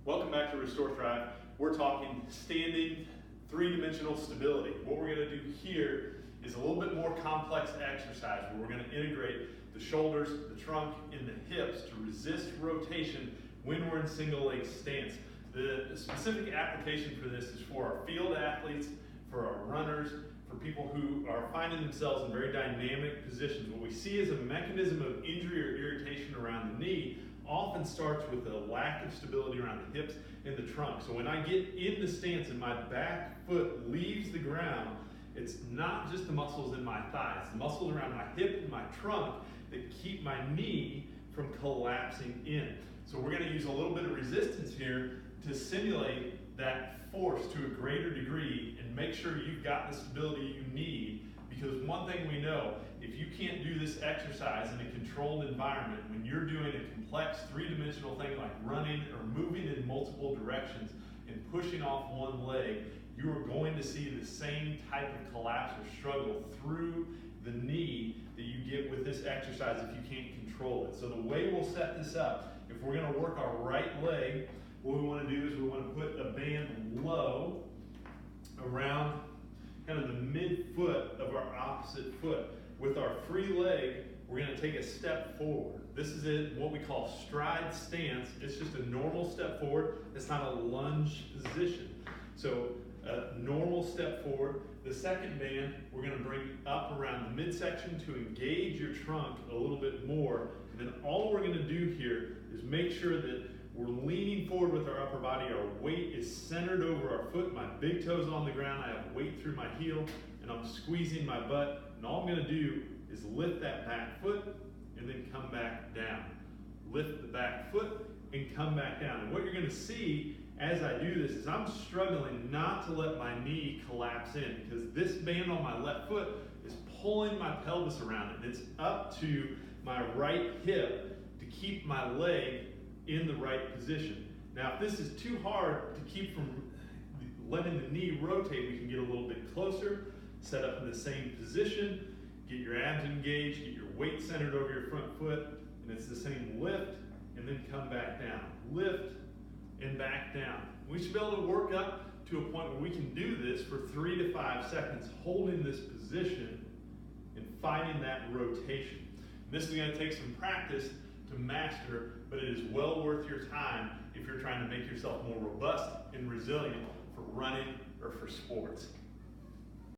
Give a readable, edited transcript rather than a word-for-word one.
Welcome back to Restore Thrive. We're talking standing three-dimensional stability. What we're going to do here is a little bit more complex exercise where we're going to integrate the shoulders, the trunk, and the hips to resist rotation when we're in single leg stance. The specific application for this is for our field athletes, for our runners, for people who are finding themselves in very dynamic positions. What we see as a mechanism of injury or irritation around the knee often starts with a lack of stability around the hips and the trunk. So when I get in the stance and my back foot leaves the ground, it's not just the muscles in my thighs, the muscles around my hip and my trunk that keep my knee from collapsing in. So we're going to use a little bit of resistance here to simulate that force to a greater degree and make sure you've got the stability you need, because one thing we know, if you can't do this exercise in a controlled environment, when you're doing a complex three-dimensional thing like running or moving in multiple directions and pushing off one leg, you are going to see the same type of collapse or struggle through the knee that you get with this exercise if you can't control it. So the way we'll set this up, if we're going to work our right leg, what we want to do is we want to put a band low around kind of the midfoot of our opposite foot. With our free leg, we're going to take a step forward. This is what we call stride stance. It's just a normal step forward. It's not a lunge position. So a normal step forward. The second band, we're going to bring up around the midsection to engage your trunk a little bit more. And then all we're going to do here is make sure that we're leaning forward with our upper body. Our weight is centered over our foot. My big toe's on the ground. I have weight through my heel, and I'm squeezing my butt. And all I'm going to do is lift that back foot and then come back down. Lift the back foot and come back down. And what you're going to see as I do this is I'm struggling not to let my knee collapse in, because this band on my left foot is pulling my pelvis around it. It's up to my right hip to keep my leg in the right position. Now, if this is too hard to keep from letting the knee rotate, we can get a little bit closer, set up in the same position, get your abs engaged, get your weight centered over your front foot, and it's the same lift, and then come back down. Lift and back down. We should be able to work up to a point where we can do this for 3 to 5 seconds, holding this position and finding that rotation. And this is going to take some practice to master, but it is well worth your time if you're trying to make yourself more robust and resilient for running or for sports.